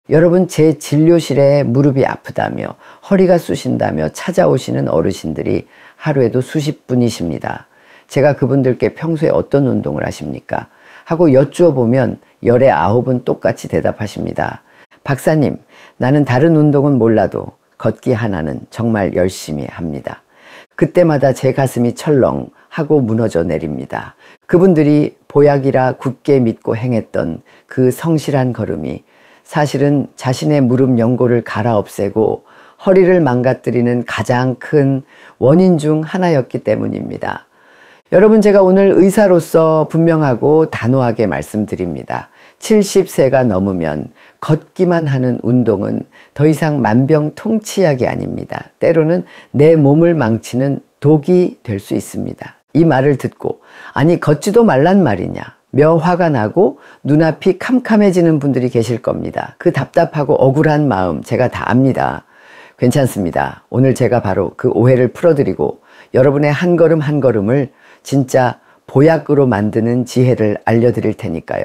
여러분, 제 진료실에 무릎이 아프다며 허리가 쑤신다며 찾아오시는 어르신들이 하루에도 수십 분이십니다. 제가 그분들께 평소에 어떤 운동을 하십니까? 하고 여쭈어 보면 열의 9은 똑같이 대답하십니다. 박사님, 나는 다른 운동은 몰라도 걷기 하나는 정말 열심히 합니다. 그때마다 제 가슴이 철렁 하고 무너져 내립니다. 그분들이 보약이라 굳게 믿고 행했던 그 성실한 걸음이 사실은 자신의 무릎 연골을 갈아엎애고 허리를 망가뜨리는 가장 큰 원인 중 하나였기 때문입니다. 여러분, 제가 오늘 의사로서 분명하고 단호하게 말씀드립니다. 70세가 넘으면 걷기만 하는 운동은 더 이상 만병통치약이 아닙니다. 때로는 내 몸을 망치는 독이 될 수 있습니다. 이 말을 듣고 아니 걷지도 말란 말이냐 며 화가 나고 눈앞이 캄캄해지는 분들이 계실 겁니다. 그 답답하고 억울한 마음 제가 다 압니다. 괜찮습니다. 오늘 제가 바로 그 오해를 풀어드리고 여러분의 한 걸음 한 걸음을 진짜 보약으로 만드는 지혜를 알려드릴 테니까요.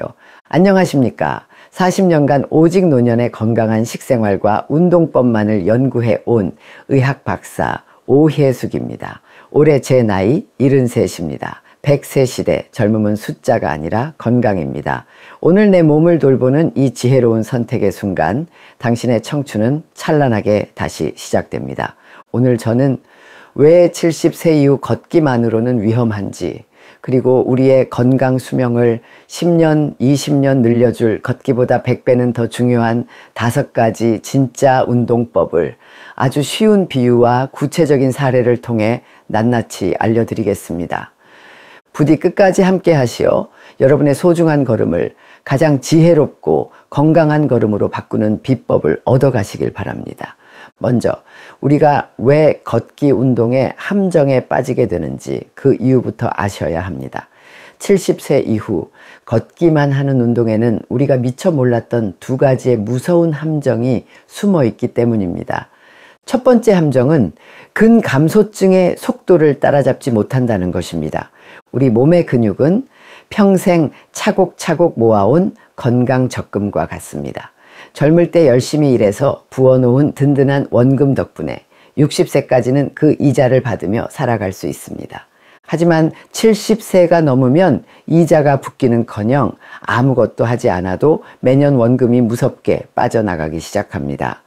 안녕하십니까. 40년간 오직 노년의 건강한 식생활과 운동법만을 연구해 온 의학 박사 오혜숙입니다. 올해 제 나이 73입니다. 100세 시대, 젊음은 숫자가 아니라 건강입니다. 오늘 내 몸을 돌보는 이 지혜로운 선택의 순간, 당신의 청춘은 찬란하게 다시 시작됩니다. 오늘 저는 왜 70세 이후 걷기만으로는 위험한지, 그리고 우리의 건강 수명을 10년, 20년 늘려줄 걷기보다 100배는 더 중요한 5가지 진짜 운동법을 아주 쉬운 비유와 구체적인 사례를 통해 낱낱이 알려드리겠습니다. 부디 끝까지 함께 하시어 여러분의 소중한 걸음을 가장 지혜롭고 건강한 걸음으로 바꾸는 비법을 얻어가시길 바랍니다. 먼저 우리가 왜 걷기 운동의 함정에 빠지게 되는지 그 이유부터 아셔야 합니다. 70세 이후 걷기만 하는 운동에는 우리가 미처 몰랐던 2가지의 무서운 함정이 숨어 있기 때문입니다. 첫 번째 함정은 근감소증의 속도를 따라잡지 못한다는 것입니다. 우리 몸의 근육은 평생 차곡차곡 모아온 건강 적금과 같습니다. 젊을 때 열심히 일해서 부어놓은 든든한 원금 덕분에 60세까지는 그 이자를 받으며 살아갈 수 있습니다. 하지만 70세가 넘으면 이자가 붙기는커녕 아무것도 하지 않아도 매년 원금이 무섭게 빠져나가기 시작합니다.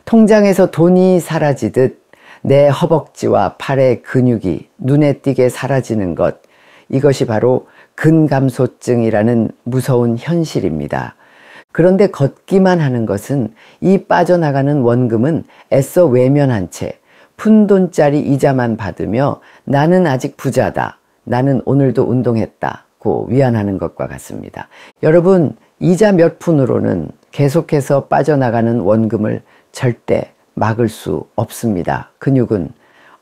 통장에서 돈이 사라지듯 내 허벅지와 팔의 근육이 눈에 띄게 사라지는 것, 이것이 바로 근감소증이라는 무서운 현실입니다. 그런데 걷기만 하는 것은 이 빠져나가는 원금은 애써 외면한 채 푼돈짜리 이자만 받으며 나는 아직 부자다, 나는 오늘도 운동했다고 위안하는 것과 같습니다. 여러분, 이자 몇 푼으로는 계속해서 빠져나가는 원금을 절대 막을 수 없습니다. 근육은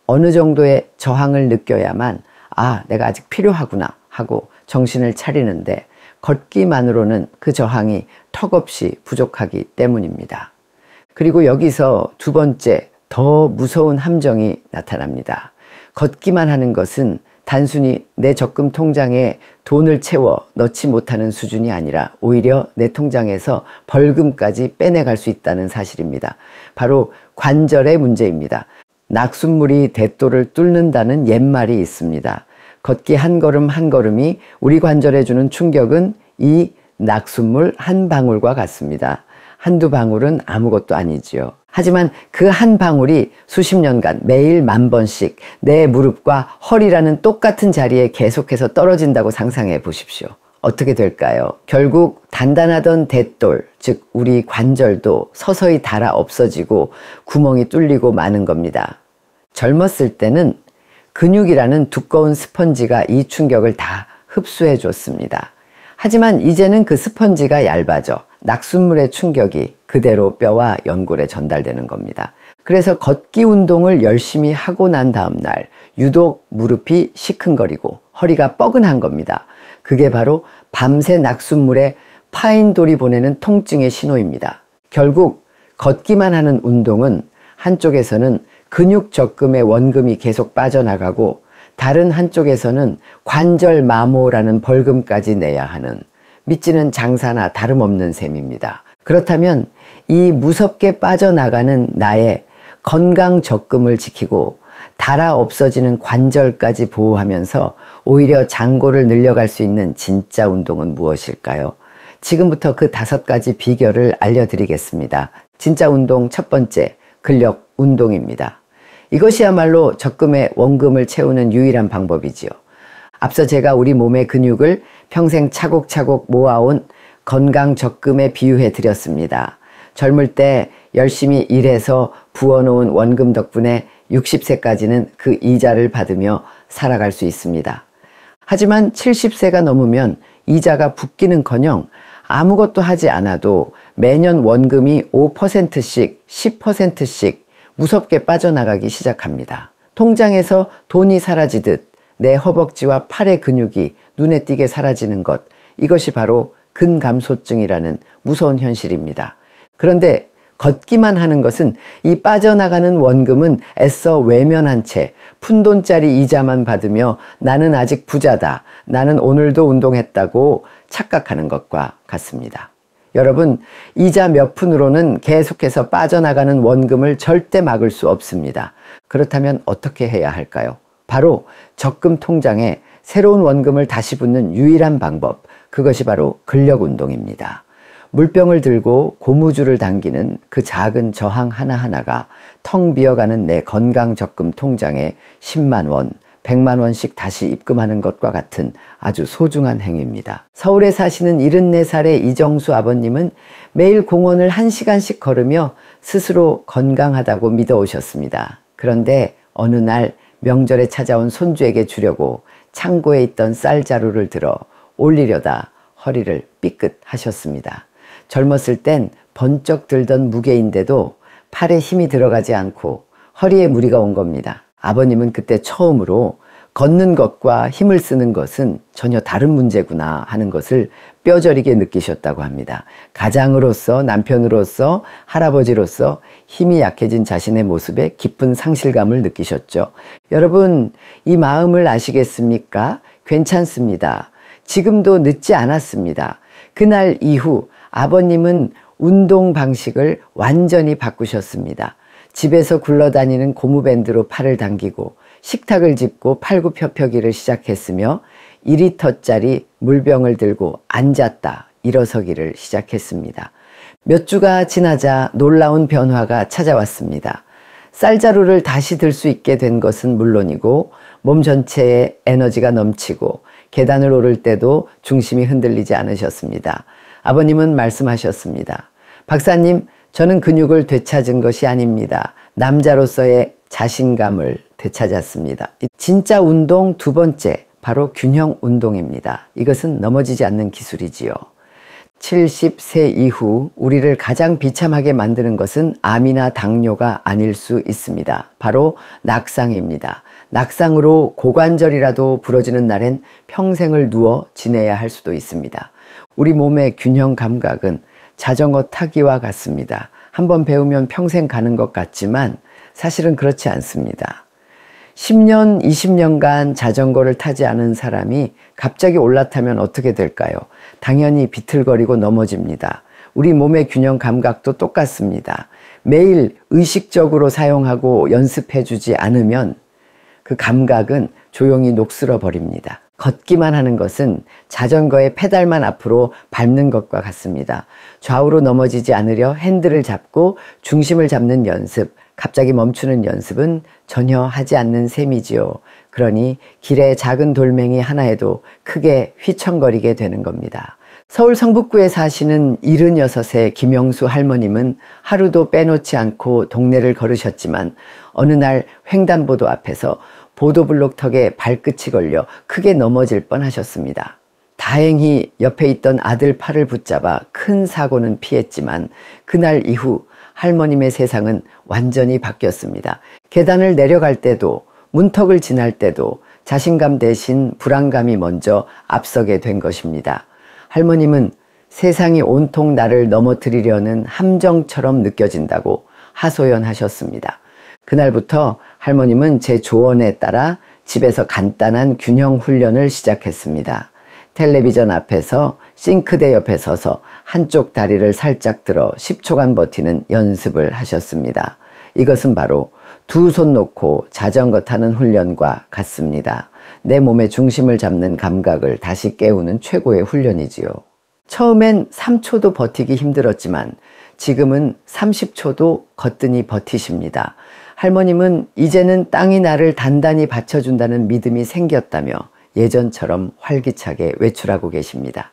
어느 정도의 저항을 느껴야만 아, 내가 아직 필요하구나 하고 정신을 차리는데 걷기만으로는 그 저항이 턱없이 부족하기 때문입니다. 그리고 여기서 2번째 더 무서운 함정이 나타납니다. 걷기만 하는 것은 단순히 내 적금 통장에 돈을 채워 넣지 못하는 수준이 아니라 오히려 내 통장에서 벌금까지 빼내갈 수 있다는 사실입니다. 바로 관절의 문제입니다. 낙숫물이 대도를 뚫는다는 옛말이 있습니다. 걷기 한 걸음 한 걸음이 우리 관절에 주는 충격은 이 낙숫물 한 방울과 같습니다. 한두 방울은 아무것도 아니지요. 하지만 그 한 방울이 수십 년간 매일 10,000번씩 내 무릎과 허리라는 똑같은 자리에 계속해서 떨어진다고 상상해 보십시오. 어떻게 될까요? 결국 단단하던 대돌, 즉 우리 관절도 서서히 닳아 없어지고 구멍이 뚫리고 마는 겁니다. 젊었을 때는 근육이라는 두꺼운 스펀지가 이 충격을 다 흡수해 줬습니다. 하지만 이제는 그 스펀지가 얇아져 낙숫물의 충격이 그대로 뼈와 연골에 전달되는 겁니다. 그래서 걷기 운동을 열심히 하고 난 다음 날 유독 무릎이 시큰거리고 허리가 뻐근한 겁니다. 그게 바로 밤새 낙숫물에 파인 돌이 보내는 통증의 신호입니다. 결국 걷기만 하는 운동은 한쪽에서는 근육 적금의 원금이 계속 빠져나가고 다른 한쪽에서는 관절 마모라는 벌금까지 내야 하는 믿지는 장사나 다름없는 셈입니다. 그렇다면 이 무섭게 빠져나가는 나의 건강 적금을 지키고 닳아 없어지는 관절까지 보호하면서 오히려 장골을 늘려갈 수 있는 진짜 운동은 무엇일까요? 지금부터 그 5가지 비결을 알려드리겠습니다. 진짜 운동 첫 번째, 근력 운동입니다. 이것이야말로 적금의 원금을 채우는 유일한 방법이지요. 앞서 제가 우리 몸의 근육을 평생 차곡차곡 모아온 건강 적금에 비유해 드렸습니다. 젊을 때 열심히 일해서 부어놓은 원금 덕분에 60세까지는 그 이자를 받으며 살아갈 수 있습니다. 하지만 70세가 넘으면 이자가 붓기는커녕 아무것도 하지 않아도 매년 원금이 5%씩 10%씩 무섭게 빠져나가기 시작합니다. 통장에서 돈이 사라지듯 내 허벅지와 팔의 근육이 눈에 띄게 사라지는 것, 이것이 바로 근감소증이라는 무서운 현실입니다. 그런데 걷기만 하는 것은 이 빠져나가는 원금은 애써 외면한 채 푼돈짜리 이자만 받으며 나는 아직 부자다, 나는 오늘도 운동했다고 착각하는 것과 같습니다. 여러분, 이자 몇 푼으로는 계속해서 빠져나가는 원금을 절대 막을 수 없습니다. 그렇다면 어떻게 해야 할까요? 바로 적금 통장에 새로운 원금을 다시 붓는 유일한 방법, 그것이 바로 근력 운동입니다. 물병을 들고 고무줄을 당기는 그 작은 저항 하나하나가 텅 비어가는 내 건강 적금 통장에 10만 원, 100만 원씩 다시 입금하는 것과 같은 아주 소중한 행위입니다. 서울에 사시는 74살의 이정수 아버님은 매일 공원을 1시간씩 걸으며 스스로 건강하다고 믿어오셨습니다. 그런데 어느 날 명절에 찾아온 손주에게 주려고 창고에 있던 쌀자루를 들어 올리려다 허리를 삐끗 하셨습니다. 젊었을 땐 번쩍 들던 무게인데도 팔에 힘이 들어가지 않고 허리에 무리가 온 겁니다. 아버님은 그때 처음으로 걷는 것과 힘을 쓰는 것은 전혀 다른 문제구나 하는 것을 뼈저리게 느끼셨다고 합니다. 가장으로서, 남편으로서, 할아버지로서 힘이 약해진 자신의 모습에 깊은 상실감을 느끼셨죠. 여러분, 이 마음을 아시겠습니까? 괜찮습니다. 지금도 늦지 않았습니다. 그날 이후 아버님은 운동 방식을 완전히 바꾸셨습니다. 집에서 굴러다니는 고무밴드로 팔을 당기고 식탁을 짚고 팔굽혀펴기를 시작했으며 2리터짜리 물병을 들고 앉았다 일어서기를 시작했습니다. 몇 주가 지나자 놀라운 변화가 찾아왔습니다. 쌀자루를 다시 들 수 있게 된 것은 물론이고 몸 전체에 에너지가 넘치고 계단을 오를 때도 중심이 흔들리지 않으셨습니다. 아버님은 말씀하셨습니다. 박사님, 저는 근육을 되찾은 것이 아닙니다. 남자로서의 자신감을 되찾았습니다. 진짜 운동 두 번째, 바로 균형 운동입니다. 이것은 넘어지지 않는 기술이지요. 70세 이후 우리를 가장 비참하게 만드는 것은 암이나 당뇨가 아닐 수 있습니다. 바로 낙상입니다. 낙상으로 고관절이라도 부러지는 날엔 평생을 누워 지내야 할 수도 있습니다. 우리 몸의 균형 감각은 자전거 타기와 같습니다. 한번 배우면 평생 가는 것 같지만 사실은 그렇지 않습니다. 10년, 20년간 자전거를 타지 않은 사람이 갑자기 올라타면 어떻게 될까요? 당연히 비틀거리고 넘어집니다. 우리 몸의 균형 감각도 똑같습니다. 매일 의식적으로 사용하고 연습해주지 않으면 그 감각은 조용히 녹슬어 버립니다. 걷기만 하는 것은 자전거의 페달만 앞으로 밟는 것과 같습니다. 좌우로 넘어지지 않으려 핸들을 잡고 중심을 잡는 연습, 갑자기 멈추는 연습은 전혀 하지 않는 셈이지요. 그러니 길에 작은 돌멩이 하나에도 크게 휘청거리게 되는 겁니다. 서울 성북구에 사시는 76세 김영수 할머님은 하루도 빼놓지 않고 동네를 걸으셨지만 어느 날 횡단보도 앞에서 보도블록 턱에 발끝이 걸려 크게 넘어질 뻔하셨습니다. 다행히 옆에 있던 아들 팔을 붙잡아 큰 사고는 피했지만 그날 이후 할머님의 세상은 완전히 바뀌었습니다. 계단을 내려갈 때도 문턱을 지날 때도 자신감 대신 불안감이 먼저 앞서게 된 것입니다. 할머님은 세상이 온통 나를 넘어뜨리려는 함정처럼 느껴진다고 하소연하셨습니다. 그날부터 할머님은 제 조언에 따라 집에서 간단한 균형 훈련을 시작했습니다. 텔레비전 앞에서 싱크대 옆에 서서 한쪽 다리를 살짝 들어 10초간 버티는 연습을 하셨습니다. 이것은 바로 두 손 놓고 자전거 타는 훈련과 같습니다. 내 몸의 중심을 잡는 감각을 다시 깨우는 최고의 훈련이지요. 처음엔 3초도 버티기 힘들었지만 지금은 30초도 거뜬히 버티십니다. 할머님은 이제는 땅이 나를 단단히 받쳐준다는 믿음이 생겼다며 예전처럼 활기차게 외출하고 계십니다.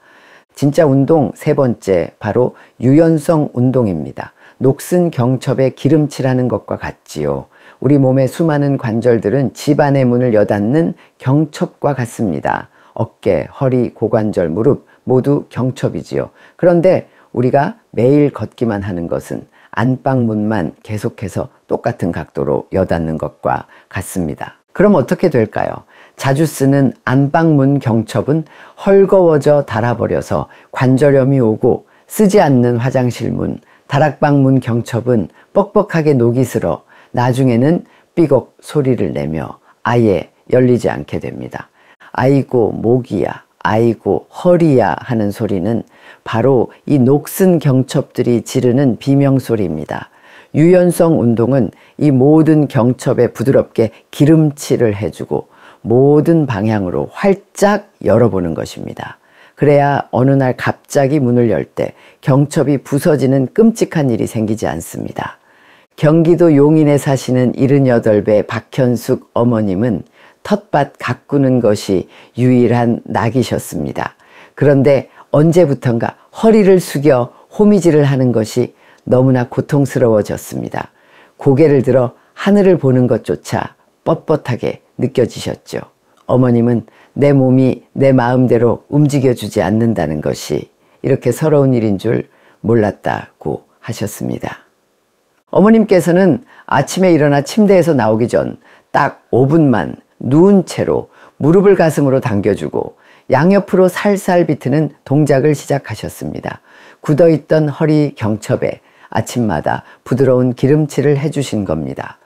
진짜 운동 세 번째, 바로 유연성 운동입니다. 녹슨 경첩에 기름칠하는 것과 같지요. 우리 몸의 수많은 관절들은 집안의 문을 여닫는 경첩과 같습니다. 어깨, 허리, 고관절, 무릎 모두 경첩이지요. 그런데 우리가 매일 걷기만 하는 것은 안방문만 계속해서 똑같은 각도로 여닫는 것과 같습니다. 그럼 어떻게 될까요? 자주 쓰는 안방문 경첩은 헐거워져 닳아버려서 관절염이 오고, 쓰지 않는 화장실 문, 다락방 문 경첩은 뻑뻑하게 녹이 슬어 나중에는 삐걱 소리를 내며 아예 열리지 않게 됩니다. 아이고 목이야, 아이고 허리야 하는 소리는 바로 이 녹슨 경첩들이 지르는 비명소리입니다. 유연성 운동은 이 모든 경첩에 부드럽게 기름칠을 해주고 모든 방향으로 활짝 열어보는 것입니다. 그래야 어느 날 갑자기 문을 열 때 경첩이 부서지는 끔찍한 일이 생기지 않습니다. 경기도 용인에 사시는 78배 박현숙 어머님은 텃밭 가꾸는 것이 유일한 낙이셨습니다. 그런데 언제부턴가 허리를 숙여 호미질을 하는 것이 너무나 고통스러워졌습니다. 고개를 들어 하늘을 보는 것조차 뻣뻣하게 느껴지셨죠. 어머님은 내 몸이 내 마음대로 움직여주지 않는다는 것이 이렇게 서러운 일인 줄 몰랐다고 하셨습니다. 어머님께서는 아침에 일어나 침대에서 나오기 전 딱 5분만 누운 채로 무릎을 가슴으로 당겨주고 양옆으로 살살 비트는 동작을 시작하셨습니다. 굳어있던 허리 경첩에 아침마다 부드러운 기름칠을 해주신 겁니다.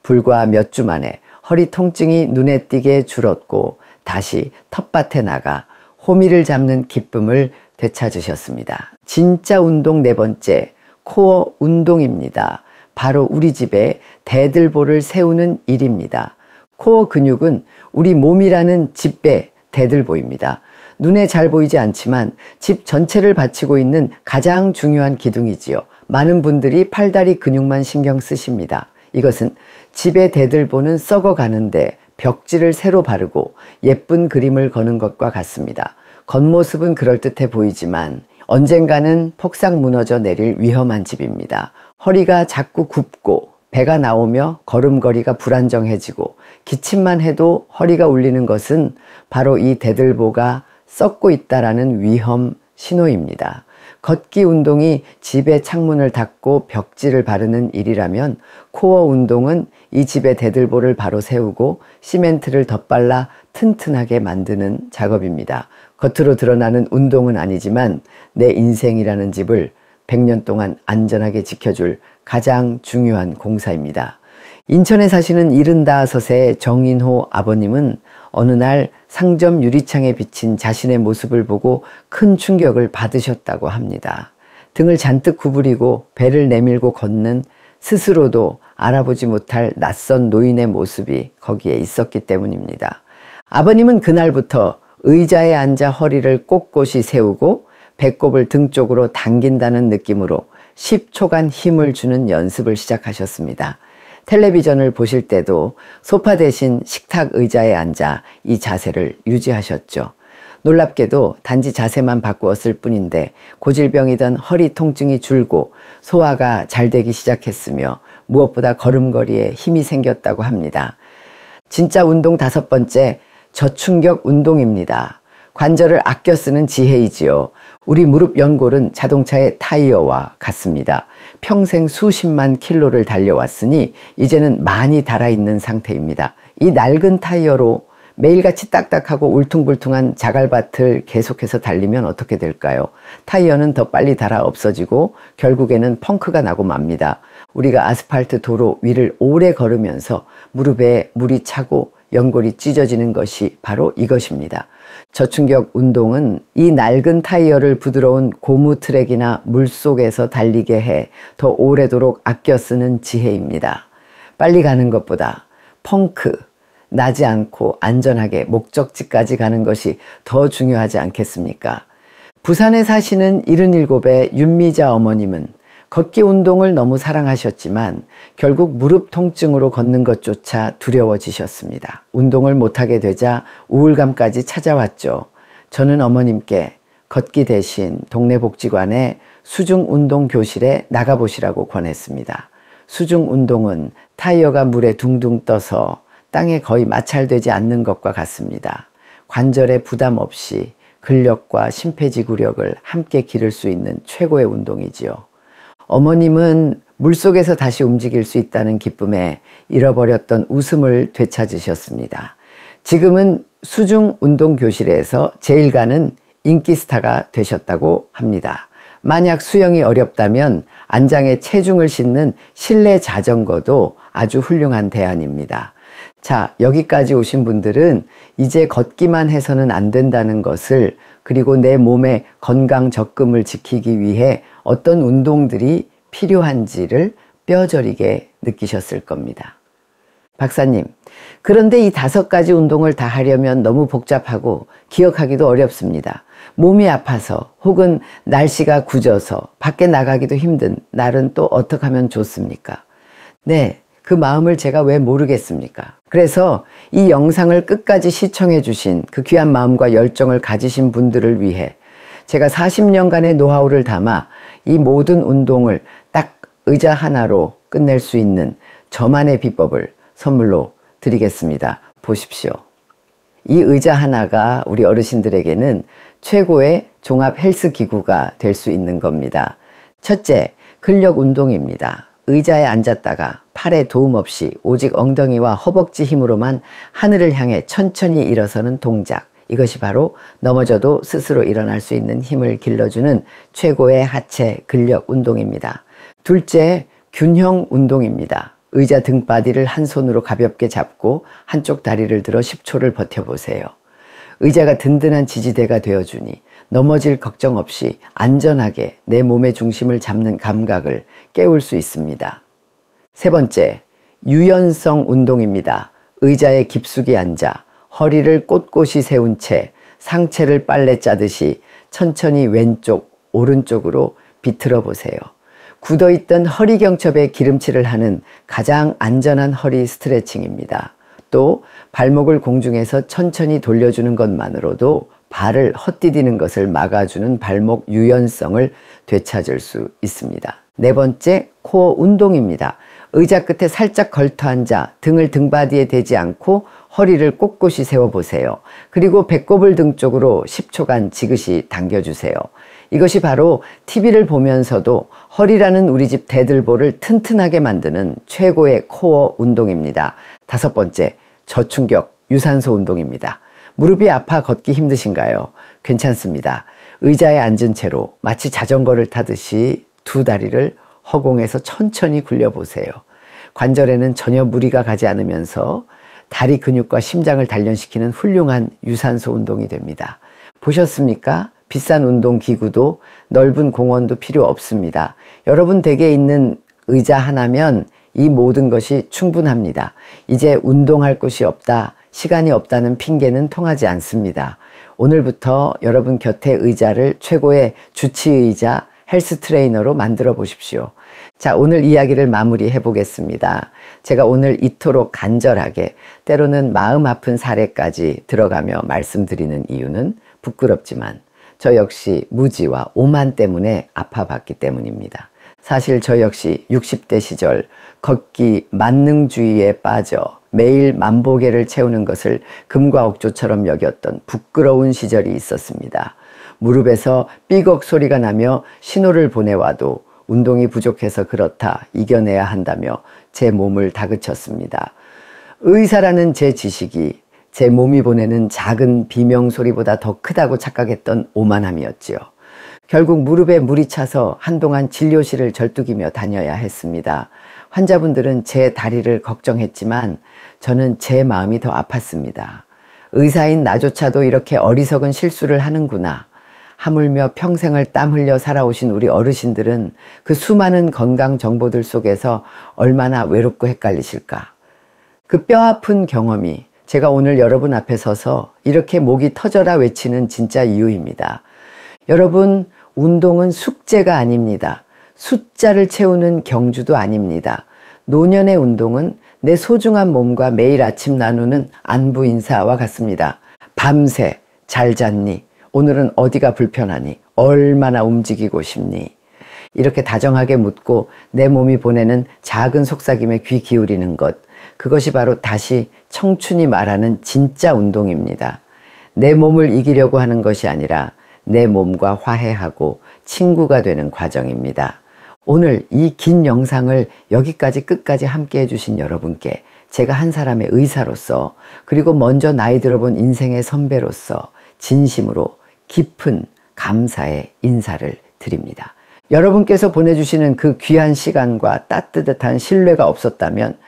불과 몇 주 만에 허리 통증이 눈에 띄게 줄었고 다시 텃밭에 나가 호미를 잡는 기쁨을 되찾으셨습니다. 진짜 운동 네 번째, 코어 운동입니다. 바로 우리 집에 대들보를 세우는 일입니다. 코어 근육은 우리 몸이라는 집배 대들보입니다. 눈에 잘 보이지 않지만 집 전체를 받치고 있는 가장 중요한 기둥이지요. 많은 분들이 팔다리 근육만 신경 쓰십니다. 이것은 집의 대들보는 썩어가는데 벽지를 새로 바르고 예쁜 그림을 거는 것과 같습니다. 겉모습은 그럴듯해 보이지만 언젠가는 폭삭 무너져 내릴 위험한 집입니다. 허리가 자꾸 굽고 배가 나오며 걸음걸이가 불안정해지고 기침만 해도 허리가 울리는 것은 바로 이 대들보가 썩고 있다라는 위험 신호입니다. 걷기 운동이 집의 창문을 닫고 벽지를 바르는 일이라면 코어 운동은 이 집의 대들보를 바로 세우고 시멘트를 덧발라 튼튼하게 만드는 작업입니다. 겉으로 드러나는 운동은 아니지만 내 인생이라는 집을 100년 동안 안전하게 지켜줄 가장 중요한 공사입니다. 인천에 사시는 75세 정인호 아버님은 어느 날 상점 유리창에 비친 자신의 모습을 보고 큰 충격을 받으셨다고 합니다. 등을 잔뜩 구부리고 배를 내밀고 걷는 스스로도 알아보지 못할 낯선 노인의 모습이 거기에 있었기 때문입니다. 아버님은 그날부터 의자에 앉아 허리를 꼿꼿이 세우고 배꼽을 등 쪽으로 당긴다는 느낌으로 10초간 힘을 주는 연습을 시작하셨습니다. 텔레비전을 보실 때도 소파 대신 식탁 의자에 앉아 이 자세를 유지하셨죠. 놀랍게도 단지 자세만 바꾸었을 뿐인데 고질병이던 허리 통증이 줄고 소화가 잘 되기 시작했으며 무엇보다 걸음걸이에 힘이 생겼다고 합니다. 진짜 운동 다섯 번째, 저충격 운동입니다. 관절을 아껴 쓰는 지혜이지요. 우리 무릎 연골은 자동차의 타이어와 같습니다. 평생 수십만 킬로를 달려왔으니 이제는 많이 달아있는 상태입니다. 이 낡은 타이어로 매일같이 딱딱하고 울퉁불퉁한 자갈밭을 계속해서 달리면 어떻게 될까요? 타이어는 더 빨리 닳아 없어지고 결국에는 펑크가 나고 맙니다. 우리가 아스팔트 도로 위를 오래 걸으면서 무릎에 물이 차고 연골이 찢어지는 것이 바로 이것입니다. 저충격 운동은 이 낡은 타이어를 부드러운 고무 트랙이나 물속에서 달리게 해 더 오래도록 아껴 쓰는 지혜입니다. 빨리 가는 것보다 펑크, 나지 않고 안전하게 목적지까지 가는 것이 더 중요하지 않겠습니까? 부산에 사시는 77의 윤미자 어머님은 걷기 운동을 너무 사랑하셨지만 결국 무릎 통증으로 걷는 것조차 두려워지셨습니다. 운동을 못하게 되자 우울감까지 찾아왔죠. 저는 어머님께 걷기 대신 동네 복지관의 수중운동 교실에 나가보시라고 권했습니다. 수중운동은 타이어가 물에 둥둥 떠서 땅에 거의 마찰되지 않는 것과 같습니다. 관절에 부담 없이 근력과 심폐지구력을 함께 기를 수 있는 최고의 운동이지요. 어머님은 물속에서 다시 움직일 수 있다는 기쁨에 잃어버렸던 웃음을 되찾으셨습니다. 지금은 수중운동교실에서 제일 가는 인기 스타가 되셨다고 합니다. 만약 수영이 어렵다면 안장에 체중을 싣는 실내 자전거도 아주 훌륭한 대안입니다. 자, 여기까지 오신 분들은 이제 걷기만 해서는 안 된다는 것을, 그리고 내 몸의 건강 적금을 지키기 위해 어떤 운동들이 필요한지를 뼈저리게 느끼셨을 겁니다. 박사님, 그런데 이 5가지 운동을 다 하려면 너무 복잡하고 기억하기도 어렵습니다. 몸이 아파서 혹은 날씨가 굳어서 밖에 나가기도 힘든 날은 또 어떻게 하면 좋습니까? 네, 그 마음을 제가 왜 모르겠습니까? 그래서 이 영상을 끝까지 시청해 주신 그 귀한 마음과 열정을 가지신 분들을 위해 제가 40년간의 노하우를 담아 이 모든 운동을 딱 의자 하나로 끝낼 수 있는 저만의 비법을 선물로 드리겠습니다. 보십시오. 이 의자 하나가 우리 어르신들에게는 최고의 종합 헬스 기구가 될 수 있는 겁니다. 첫째, 근력 운동입니다. 의자에 앉았다가 팔에 도움 없이 오직 엉덩이와 허벅지 힘으로만 하늘을 향해 천천히 일어서는 동작. 이것이 바로 넘어져도 스스로 일어날 수 있는 힘을 길러주는 최고의 하체 근력 운동입니다. 둘째, 균형 운동입니다. 의자 등바디를 한 손으로 가볍게 잡고 한쪽 다리를 들어 10초를 버텨보세요. 의자가 든든한 지지대가 되어주니 넘어질 걱정 없이 안전하게 내 몸의 중심을 잡는 감각을 깨울 수 있습니다. 세 번째, 유연성 운동입니다. 의자에 깊숙이 앉아 허리를 꼿꼿이 세운 채 상체를 빨래 짜듯이 천천히 왼쪽, 오른쪽으로 비틀어 보세요. 굳어있던 허리 경첩에 기름칠을 하는 가장 안전한 허리 스트레칭입니다. 또 발목을 공중에서 천천히 돌려주는 것만으로도 발을 헛디디는 것을 막아주는 발목 유연성을 되찾을 수 있습니다. 네 번째, 코어 운동입니다. 의자 끝에 살짝 걸터 앉아 등을 등바디에 대지 않고 허리를 꼿꼿이 세워보세요. 그리고 배꼽을 등 쪽으로 10초간 지그시 당겨주세요. 이것이 바로 TV를 보면서도 허리라는 우리 집 대들보를 튼튼하게 만드는 최고의 코어 운동입니다. 다섯 번째, 저충격 유산소 운동입니다. 무릎이 아파 걷기 힘드신가요? 괜찮습니다. 의자에 앉은 채로 마치 자전거를 타듯이 두 다리를 허공에서 천천히 굴려보세요. 관절에는 전혀 무리가 가지 않으면서 다리 근육과 심장을 단련시키는 훌륭한 유산소 운동이 됩니다. 보셨습니까? 비싼 운동 기구도 넓은 공원도 필요 없습니다. 여러분 댁에 있는 의자 하나면 이 모든 것이 충분합니다. 이제 운동할 곳이 없다, 시간이 없다는 핑계는 통하지 않습니다. 오늘부터 여러분 곁에 의자를 최고의 주치의자 헬스 트레이너로 만들어 보십시오. 자, 오늘 이야기를 마무리해 보겠습니다. 제가 오늘 이토록 간절하게 때로는 마음 아픈 사례까지 들어가며 말씀드리는 이유는 부끄럽지만 저 역시 무지와 오만 때문에 아파봤기 때문입니다. 사실 저 역시 60대 시절 걷기 만능주의에 빠져 매일 만보계를 채우는 것을 금과 억조처럼 여겼던 부끄러운 시절이 있었습니다. 무릎에서 삐걱 소리가 나며 신호를 보내와도 운동이 부족해서 그렇다, 이겨내야 한다며 제 몸을 다그쳤습니다. 의사라는 제 지식이 제 몸이 보내는 작은 비명소리보다 더 크다고 착각했던 오만함이었지요. 결국 무릎에 물이 차서 한동안 진료실을 절뚝이며 다녀야 했습니다. 환자분들은 제 다리를 걱정했지만 저는 제 마음이 더 아팠습니다. 의사인 나조차도 이렇게 어리석은 실수를 하는구나. 하물며 평생을 땀 흘려 살아오신 우리 어르신들은 그 수많은 건강 정보들 속에서 얼마나 외롭고 헷갈리실까. 그 뼈아픈 경험이 제가 오늘 여러분 앞에 서서 이렇게 목이 터져라 외치는 진짜 이유입니다. 여러분, 운동은 숙제가 아닙니다. 숫자를 채우는 경주도 아닙니다. 노년의 운동은 내 소중한 몸과 매일 아침 나누는 안부 인사와 같습니다. 밤새 잘 잤니? 오늘은 어디가 불편하니? 얼마나 움직이고 싶니? 이렇게 다정하게 묻고 내 몸이 보내는 작은 속삭임에 귀 기울이는 것, 그것이 바로 다시 청춘이 말하는 진짜 운동입니다. 내 몸을 이기려고 하는 것이 아니라 내 몸과 화해하고 친구가 되는 과정입니다. 오늘 이 긴 영상을 여기까지 끝까지 함께 해주신 여러분께 제가 한 사람의 의사로서, 그리고 먼저 나이 들어본 인생의 선배로서 진심으로 깊은 감사의 인사를 드립니다. 여러분께서 보내주시는 그 귀한 시간과 따뜻한 신뢰가 없었다면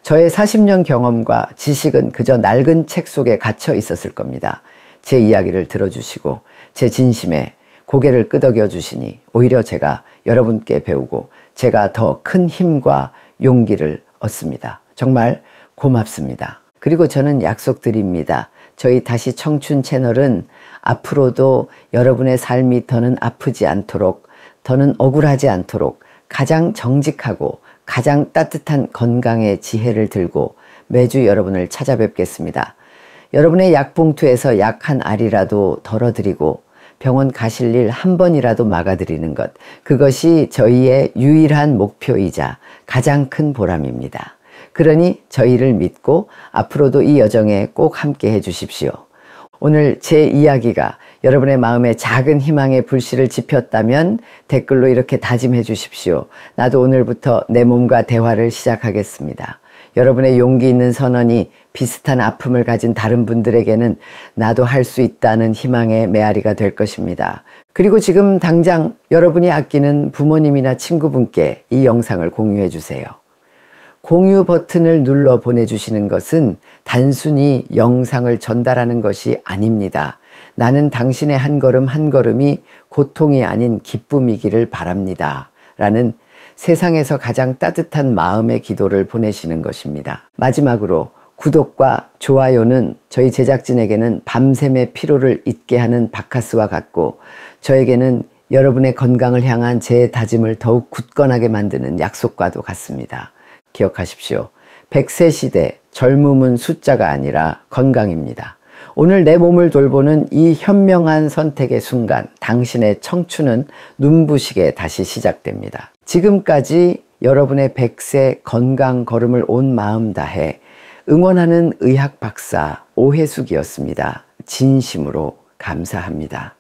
저의 40년 경험과 지식은 그저 낡은 책 속에 갇혀 있었을 겁니다. 제 이야기를 들어주시고 제 진심에 고개를 끄덕여 주시니 오히려 제가 여러분께 배우고 제가 더 큰 힘과 용기를 얻습니다. 정말 고맙습니다. 그리고 저는 약속드립니다. 저희 다시 청춘 채널은 앞으로도 여러분의 삶이 더는 아프지 않도록, 더는 억울하지 않도록 가장 정직하고 가장 따뜻한 건강의 지혜를 들고 매주 여러분을 찾아뵙겠습니다. 여러분의 약봉투에서 약 한 알이라도 덜어드리고 병원 가실 일 한 번이라도 막아드리는 것, 그것이 저희의 유일한 목표이자 가장 큰 보람입니다. 그러니 저희를 믿고 앞으로도 이 여정에 꼭 함께 해주십시오. 오늘 제 이야기가 여러분의 마음에 작은 희망의 불씨를 지폈다면 댓글로 이렇게 다짐해 주십시오. 나도 오늘부터 내 몸과 대화를 시작하겠습니다. 여러분의 용기 있는 선언이 비슷한 아픔을 가진 다른 분들에게는 나도 할 수 있다는 희망의 메아리가 될 것입니다. 그리고 지금 당장 여러분이 아끼는 부모님이나 친구분께 이 영상을 공유해 주세요. 공유 버튼을 눌러 보내주시는 것은 단순히 영상을 전달하는 것이 아닙니다. 나는 당신의 한 걸음 한 걸음이 고통이 아닌 기쁨이기를 바랍니다. 라는 세상에서 가장 따뜻한 마음의 기도를 보내시는 것입니다. 마지막으로 구독과 좋아요는 저희 제작진에게는 밤샘의 피로를 잊게 하는 바카스와 같고, 저에게는 여러분의 건강을 향한 제 다짐을 더욱 굳건하게 만드는 약속과도 같습니다. 기억하십시오. 100세 시대 젊음은 숫자가 아니라 건강입니다. 오늘 내 몸을 돌보는 이 현명한 선택의 순간, 당신의 청춘은 눈부시게 다시 시작됩니다. 지금까지 여러분의 100세 건강 걸음을 온 마음 다해 응원하는 의학 박사 오혜숙이었습니다. 진심으로 감사합니다.